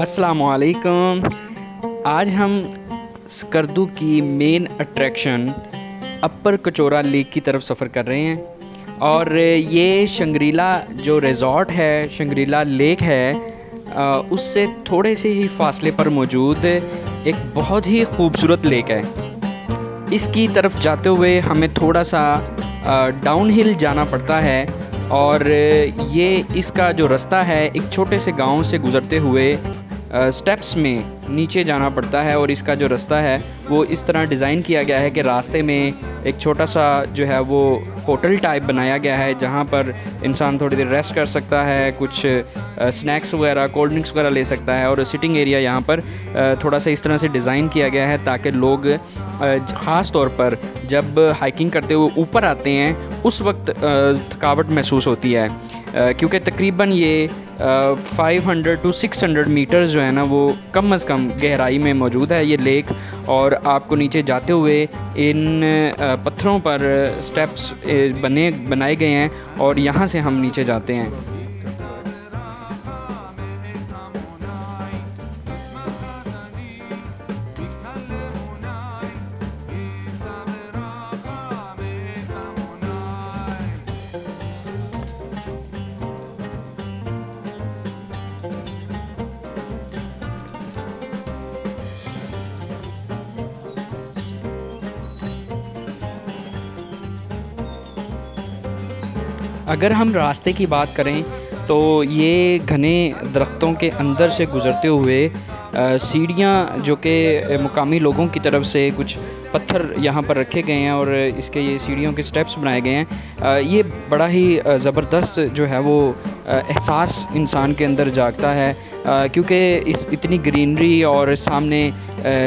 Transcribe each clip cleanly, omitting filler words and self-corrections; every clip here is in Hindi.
अस्सलामुअलैकुम। आज हम स्कर्दू की मेन अट्रैक्शन अपर कचौरा लेक की तरफ सफ़र कर रहे हैं और ये शंग्रीला जो रिज़ॉर्ट है, शंग्रीला लेक है, उससे थोड़े से ही फासले पर मौजूद एक बहुत ही खूबसूरत लेक है। इसकी तरफ जाते हुए हमें थोड़ा सा डाउन हिल जाना पड़ता है और ये इसका जो रास्ता है एक छोटे से गांव से गुज़रते हुए स्टेप्स में नीचे जाना पड़ता है और इसका जो रास्ता है वो इस तरह डिज़ाइन किया गया है कि रास्ते में एक छोटा सा जो है वो होटल टाइप बनाया गया है जहाँ पर इंसान थोड़ी देर रेस्ट कर सकता है, कुछ स्नैक्स वगैरह, कोल्ड ड्रिंक्स वगैरह ले सकता है और सिटिंग एरिया यहाँ पर थोड़ा सा इस तरह से डिज़ाइन किया गया है ताकि लोग ख़ास तौर पर जब हाइकिंग करते हुए ऊपर आते हैं उस वक्त थकावट महसूस होती है, क्योंकि तकरीबन ये 500 to 600 मीटर जो है ना वो कम अज़ कम गहराई में मौजूद है ये लेक। और आपको नीचे जाते हुए इन पत्थरों पर स्टेप्स बनाए गए हैं और यहाँ से हम नीचे जाते हैं। अगर हम रास्ते की बात करें तो ये घने दरख्तों के अंदर से गुज़रते हुए सीढ़ियाँ जो कि मुकामी लोगों की तरफ से कुछ पत्थर यहाँ पर रखे गए हैं और इसके ये सीढ़ियों के स्टेप्स बनाए गए हैं, ये बड़ा ही ज़बरदस्त जो है वो एहसास इंसान के अंदर जागता है, क्योंकि इस इतनी ग्रीनरी और सामने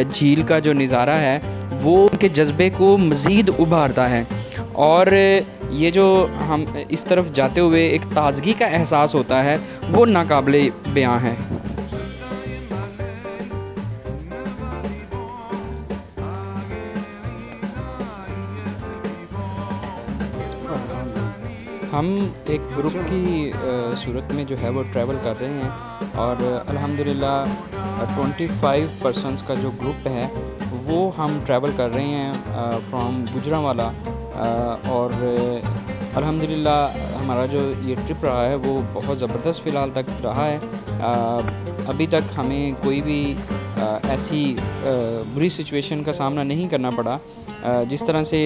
झील का जो नज़ारा है वो उनके जज्बे को मज़ीद उभारता है। और ये जो हम इस तरफ जाते हुए एक ताज़गी का एहसास होता है वो नाकाबिले बयां है। हम एक ग्रुप की सूरत में जो है वो ट्रैवल कर रहे हैं और अल्हम्दुलिल्लाह 25 पर्सनस का जो ग्रुप है वो हम ट्रैवल कर रहे हैं फ्रॉम गुजरांवाला। और अल्हम्दुलिल्लाह हमारा जो ये ट्रिप रहा है वो बहुत ज़बरदस्त फ़िलहाल तक रहा है। अभी तक हमें कोई भी ऐसी बुरी सिचुएशन का सामना नहीं करना पड़ा जिस तरह से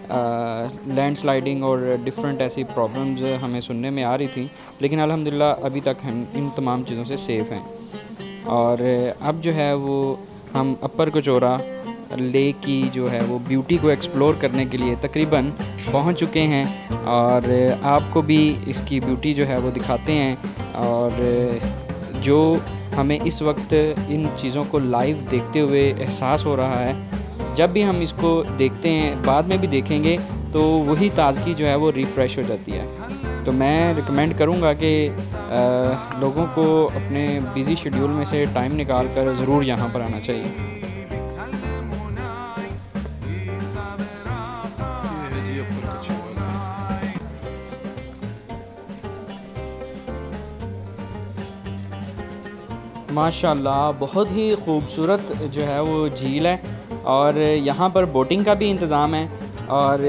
लैंडस्लाइडिंग और डिफरेंट ऐसी प्रॉब्लम्स हमें सुनने में आ रही थी, लेकिन अल्हम्दुलिल्लाह अभी तक हम इन तमाम चीज़ों से सेफ़ हैं। और अब जो है वो हम अपर कचौरा लेक की जो है वो ब्यूटी को एक्सप्लोर करने के लिए तकरीबन पहुंच चुके हैं और आपको भी इसकी ब्यूटी जो है वो दिखाते हैं। और जो हमें इस वक्त इन चीज़ों को लाइव देखते हुए एहसास हो रहा है, जब भी हम इसको देखते हैं, बाद में भी देखेंगे, तो वही ताज़गी जो है वो रिफ़्रेश हो जाती है। तो मैं रिकमेंड करूँगा कि लोगों को अपने बिज़ी शेड्यूल में से टाइम निकाल कर ज़रूर यहाँ पर आना चाहिए। माशाल्लाह बहुत ही खूबसूरत जो है वो झील है और यहाँ पर बोटिंग का भी इंतज़ाम है और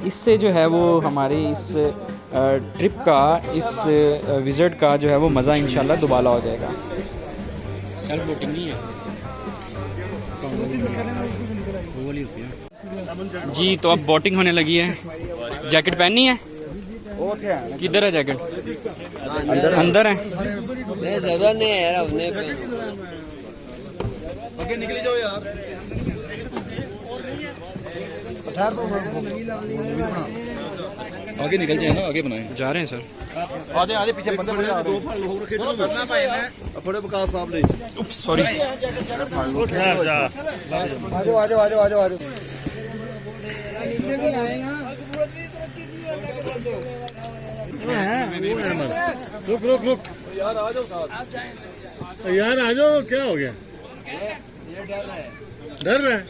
इससे जो है वो हमारी इस ट्रिप का, इस विज़िट का जो है वो मज़ा इंशाल्लाह दुबाला हो जाएगा। सेल्फ बोटिंग नहीं है जी, तो अब बोटिंग होने लगी है। जैकेट पहननी है? किधर है जैकेट? अंदर है। जरूरत नहीं है यार, आगे निकल जाओ यार। आगे निकल जाए ना, आगे बनाए जा रहे हैं सर। आधे आधे पीछे बंदे दो लोग रखे थे करना भाई ने थोड़े विकास साहब ले। सॉरी। आजो आजो आजो आजो आजो नीचे भी आएगा। रुक रुक रुक यार आ जाओ साथ। यार आ जाओ, क्या हो गया? डर रहा है?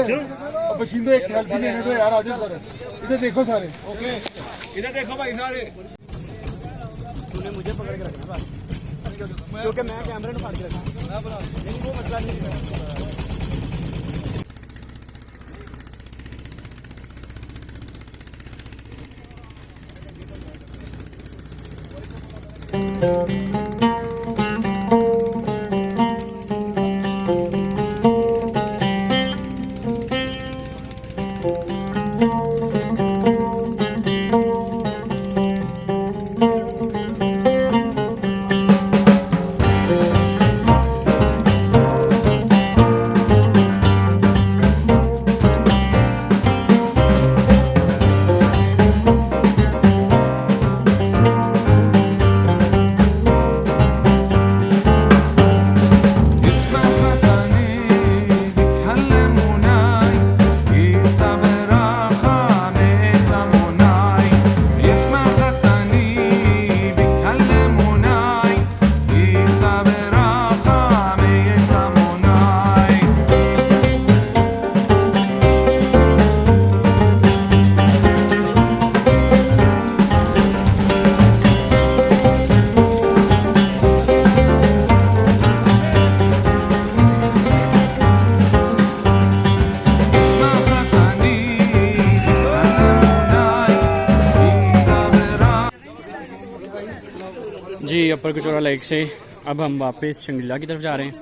क्यों? अब पसीने एक हेल्प देने दो यार, आ जाओ सर। इधर देखो सारे। ओके इधर देखो भाई सारे। तूने मुझे पकड़ के रखना बस। क्योंकि मैं कैमरे में फाड़ के रखा नहीं वो मसला नहीं है। जी अपर कचौरा लेक से अब हम वापस शंग्रीला की तरफ जा रहे हैं।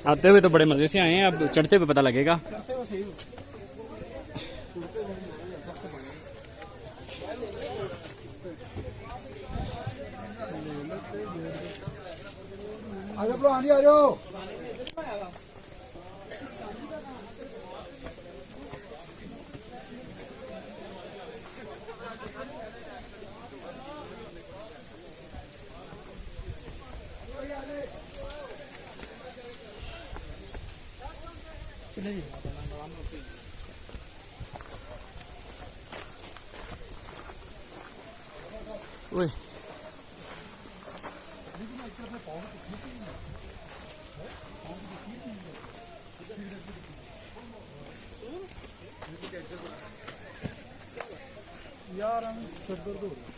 आते हुए तो बड़े मज़े से आए हैं, अब चढ़ते हुए पता लगेगा। आ जाओ चले जी। ओए यार हम सर दर्द हो रहा है।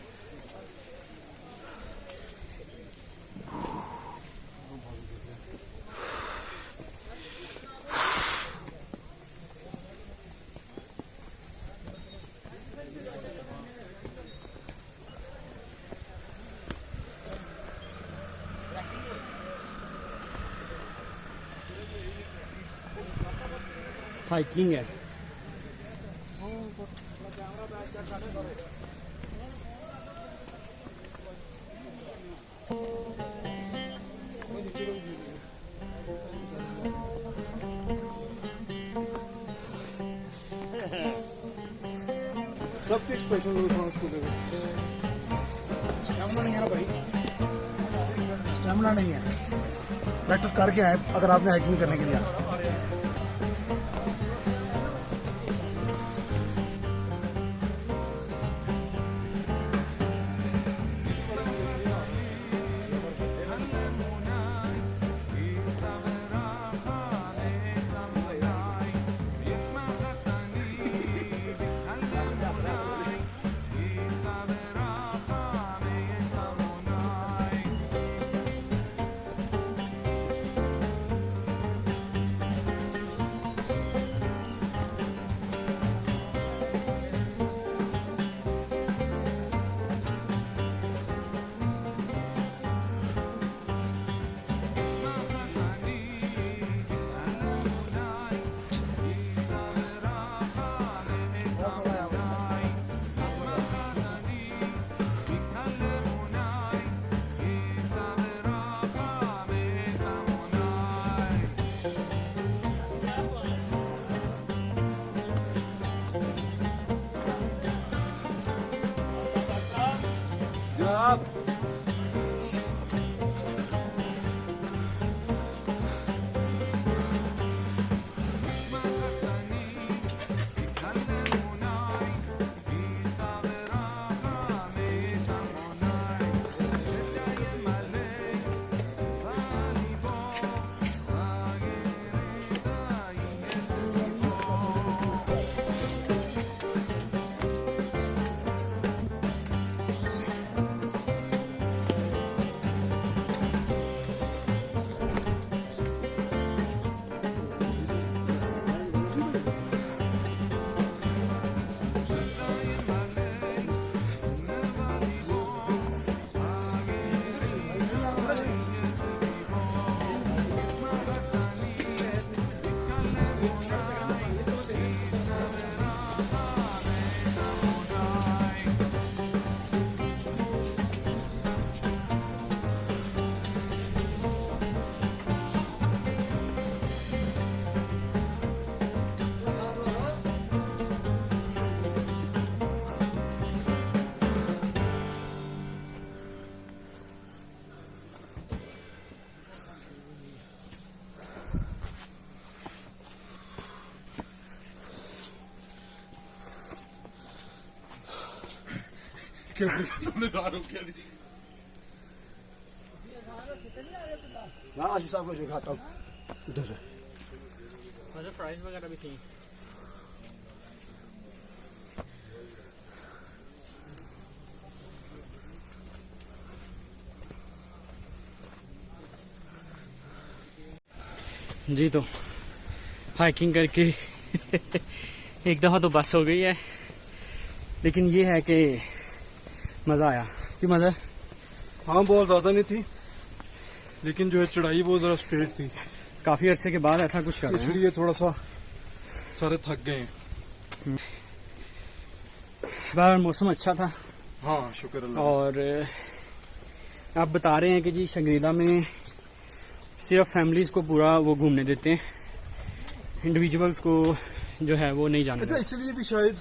हाइकिंग है। सबके एक्सप्रेशन स्टैमिना नहीं है ना भाई, स्टैमिना नहीं है। प्रैक्टिस करके आए अगर आपने हाइकिंग करने के लिए आए। ना आशीष साहब को दिखाता हूँ उधर से। अच्छा फ्राइज वगैरह भी थी। जी तो हाइकिंग करके एक दफ़ा तो बस हो गई है, लेकिन ये है कि मज़ा आया। कि मज़ा हाँ बहुत ज़्यादा नहीं थी, लेकिन जो है चढ़ाई वो ज़रा स्ट्रेट थी, काफ़ी अरसे के बाद ऐसा कुछ कर रहे हैं। इसलिए थोड़ा सा सारे थक गए हैं। बाहर मौसम अच्छा था हाँ शुक्र अल्लाह। और आप बता रहे हैं कि जी शंग्रीला में सिर्फ फैमिलीज़ को पूरा वो घूमने देते हैं, इंडिविजुअल्स को जो है वो नहीं जाने अच्छा, देते। इसलिए भी शायद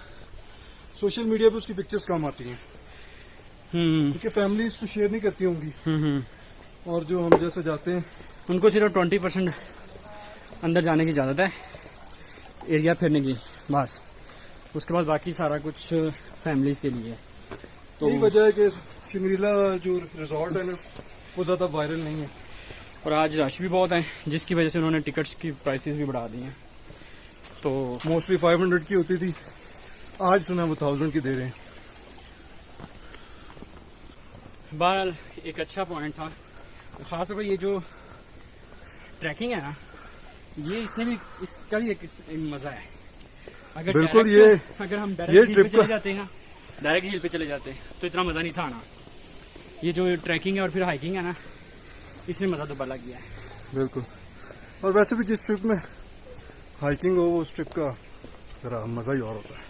सोशल मीडिया पे उसकी पिक्चर्स कम आती हैं, क्योंकि फैमिलीज तो शेयर नहीं करती होंगी, और जो हम जैसे जाते हैं उनको सिर्फ 20% अंदर जाने की इजाज़त है एरिया फिरने की, बस। उसके बाद बाकी सारा कुछ फैमिलीज़ के लिए है। तो यही वजह है कि शंग्रीला जो रिजॉर्ट है ना वो ज़्यादा वायरल नहीं है। और आज रश भी बहुत है, जिसकी वजह से उन्होंने टिकट्स की प्राइसेस भी बढ़ा दी हैं। तो मोस्टली 500 की होती थी, आज सुना वो 1000 की दे रहे हैं। बहरहाल एक अच्छा पॉइंट था, ख़ासतौर पर ये जो ट्रैकिंग है ना, ये इसमें भी इसका भी एक मज़ा है। अगर बिल्कुल, अगर हम ये डायरेक्ट झील पे ट्रिप चले जाते हैं, डायरेक्ट झील पे चले जाते तो इतना मज़ा नहीं था ना। ये जो ट्रैकिंग है और फिर हाइकिंग है ना, इसमें मज़ा तो अलग गया है। बिल्कुल, और वैसे भी जिस ट्रिप में हाइकिंग हो उस ट्रिप का जरा मज़ा ही और होता है।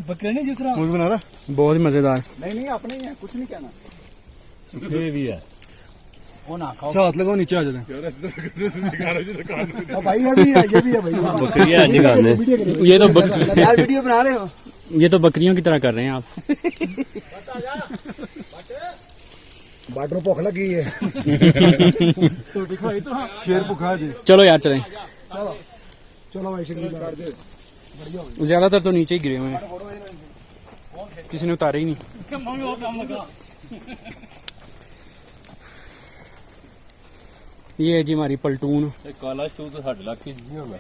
बकरे नहीं जिस तरह मुझे बना रहा बहुत ही मज़ेदार। नहीं अपने ही है, कुछ नहीं कहना। ये भी है। वो ना खाओ। अच्छा हाथ लगाओ, नीचे आ जाते हैं। भाई ये भी है भाई। बकरियां निकालने। ये तो यार वीडियो बना रहे हो? ये तो बकरियों की तरह कर रहे हैं आप। बाटरों भुख लगी है। शेर भुखा जी। चलो यार चलें। चलो भाई शंग्रीला। ज़्यादातर तो नीचे ही गिरे हुए हैं, किसी ने उतारे ही नहीं। ये है जी हमारी पलटून। काला स्टू तो 8 लाख की नहीं होगा।